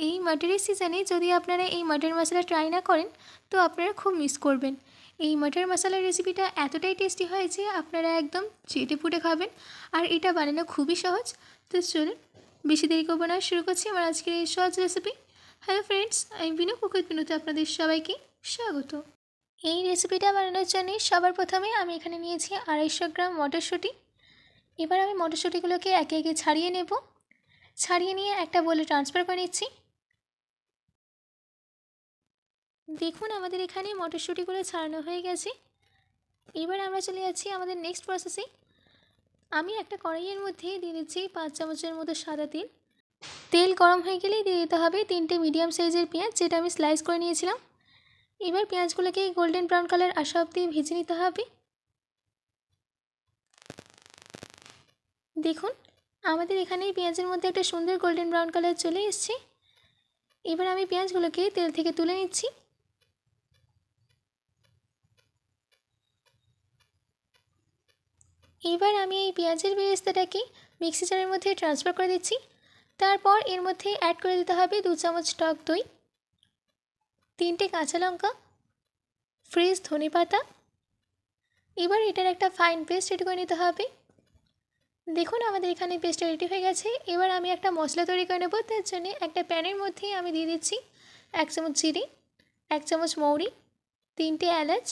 এই মাটনের সিজনে যদি আপনারা এই মাটন মশলা ট্রাই না করেন তো আপনারা খুব মিস করবেন। এই মাটন মশলার রেসিপিটা এতটাই টেস্টি হয় যে আপনারা একদম চেটে পুটে খাবেন। আর এটা বানানো খুবই সহজ। তো চলুন বেশি দেরি করবো না, শুরু করছি আমার আজকের এই সহজ রেসিপি। হ্যালো ফ্রেন্ডস, আমি বিনু কুক উইথ বিনুতে আপনাদের সবাইকে স্বাগত। এই রেসিপিটা বানানোর জন্য সবার প্রথমে আমি এখানে নিয়েছি 250 গ্রাম মটরশুঁটি। এবার আমি মটরশুঁটিগুলোকে একে একে ছাড়িয়ে নেব। ছাড়িয়ে নিয়ে একটা বোলে ট্রান্সফার করে নিচ্ছি। দেখুন আমাদের এখানে মটরশুঁটিগুলো ছাড়ানো হয়ে গেছে। এবার আমরা চলে যাচ্ছি আমাদের নেক্সট প্রসেসে। আমি একটা কড়াইয়ের মধ্যে দিয়ে দিচ্ছি 5 চামচের মতো সাদা তেল। তেল গরম হয়ে গেলেই দিয়ে দিতে হবে 3টে মিডিয়াম সাইজের পেঁয়াজ, যেটা আমি স্লাইস করে নিয়েছিলাম। এবার পেঁয়াজগুলোকে গোল্ডেন ব্রাউন কালার আসা অবধি ভেজে নিতে হবে। দেখুন আমাদের এখানে পেঁয়াজের মধ্যে একটা সুন্দর গোল্ডেন ব্রাউন কালার চলে এসছে। এবার আমি পেঁয়াজগুলোকে তেল থেকে তুলে নিচ্ছি। এবার আমি এই পেঁয়াজের বেরেস্তাটাকে মিক্সি জারের মধ্যে ট্রান্সফার করে দিচ্ছি। তারপর এর মধ্যে অ্যাড করে দিতে হবে 2 চামচ টক দই, 3টে কাঁচা লঙ্কা, ফ্রেশ ধনেপাতা। এবার এটার একটা ফাইন পেস্ট রেডি করে নিতে হবে। দেখুন আমাদের এখানে পেস্টটা রেডি হয়ে গেছে। এবার আমি একটা মশলা তৈরি করে নেব। তার জন্য একটা প্যানের মধ্যে আমি দিয়ে দিচ্ছি 1 চামচ জিরে, 1 চামচ মৌরি, 3টে এলাচ,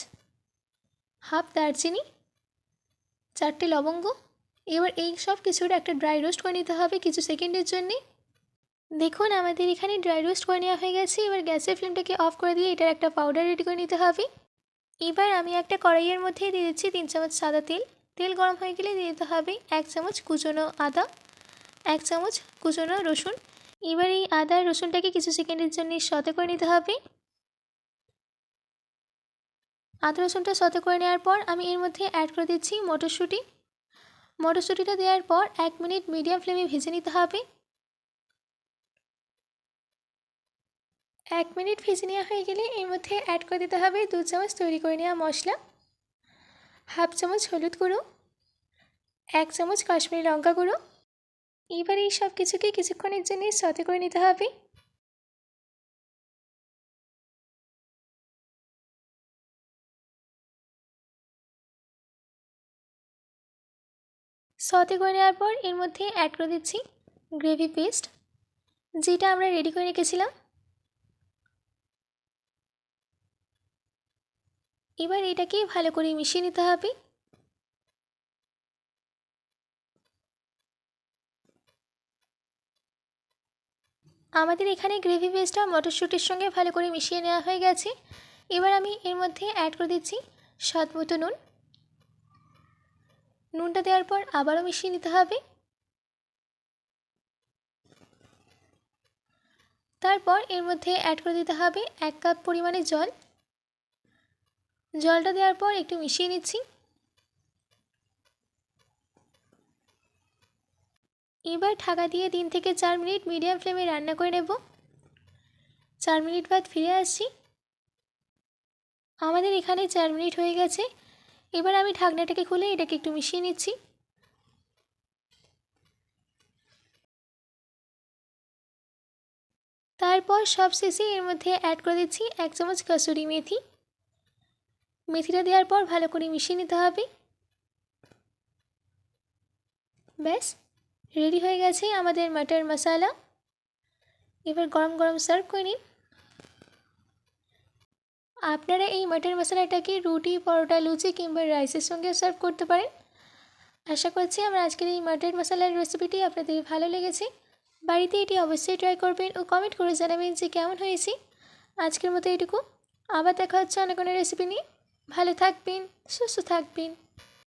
হাফ দারচিনি, 4টে লবঙ্গ। এবার এই সব কিছুর একটা ড্রাই রোস্ট করে নিতে হবে কিছু সেকেন্ডের জন্যে। দেখুন আমাদের এখানে ড্রাই রোস্ট করে নেওয়া হয়ে গেছে। এবার গ্যাসের ফ্লেমটাকে অফ করে দিয়ে এটার একটা পাউডার রেডি করে নিতে হবে। এবার আমি একটা কড়াইয়ের মধ্যে দিয়ে দিচ্ছি 3 চামচ সাদা তেল। তেল গরম হয়ে গেলে দিয়ে দিতে হবে 1 চামচ কুচনো আদা, 1 চামচ কুচনো রসুন। এবার এই আদা রসুনটাকে কিছু সেকেন্ডের জন্য সতে করে নিতে হবে। আদা রসুনটা সতে করে নেওয়ার পর আমি এর মধ্যে অ্যাড করে দিচ্ছি মটরশুঁটি। মটরশুঁটিটা দেওয়ার পর 1 মিনিট মিডিয়াম ফ্লেমে ভেজে নিতে হবে। 1 মিনিট ভেজে নেওয়া হয়ে গেলে এর মধ্যে অ্যাড করে দিতে হবে 2 চামচ তৈরি করে নেওয়া মশলা, হাফ চামচ হলুদ গুঁড়ো, 1 চামচ কাশ্মীরি লঙ্কা গুঁড়ো। এবার এই সব কিছুকে কিছুক্ষণের জন্য সতে করে নিতে হবে। সতে করে নেওয়ার পর এর মধ্যে অ্যাড করে দিচ্ছি গ্রেভি পেস্ট, যেটা আমরা রেডি করে রেখেছিলাম। এবার এটাকে ভালো করে মিশিয়ে নিতে হবে। আমাদের এখানে গ্রেভি পেস্টটা মটরশুঁটির সঙ্গে ভালো করে মিশিয়ে নেওয়া হয়ে গেছে। এবার আমি এর মধ্যে অ্যাড করে দিচ্ছি স্বাদ মতো নুন। নুনটা দেওয়ার পর আবারও মিশিয়ে নিতে হবে। তারপর এর মধ্যে অ্যাড করে দিতে হবে 1 কাপ পরিমাণে জল। জলটা দেওয়ার পর একটু মিশিয়ে নিচ্ছি। এবার ঢাকা দিয়ে 3 থেকে 4 মিনিট মিডিয়াম ফ্লেমে রান্না করে নেব। 4 মিনিট বাদ ফিরে আসছি। আমাদের এখানে 4 মিনিট হয়ে গেছে। এবার আমি ঢাকনাটাকে খুলে এটাকে একটু মিশিয়ে নিচ্ছি। তারপর সবশেষে এর মধ্যে অ্যাড করে দিচ্ছি 1 চামচ কসুরি মেথি। মেথিটা দেওয়ার পর ভালো করে মিশিয়ে নিতে হবে। ব্যাস রেডি হয়ে গেছে আমাদের মটর মশলা। এবার গরম গরম সার্ভ করে নিন। আপনারা এই মটর মশলাটাকে রুটি, পরোটা, লুচি কিংবা রাইসের সঙ্গে সার্ভ করতে পারেন। আশা করছি আমার আজকের এই মটর মশলার রেসিপিটি আপনাদের ভালো লেগেছে। বাড়িতে এটি অবশ্যই ট্রাই করবেন ও কমেন্ট করে জানাবেন যে কেমন হয়েছে। আজকের মতো এটুকু। আবার দেখা হচ্ছে অন্য কোনো রেসিপি নিয়ে। ভালো থাকবেন, সুস্থ থাকবেন।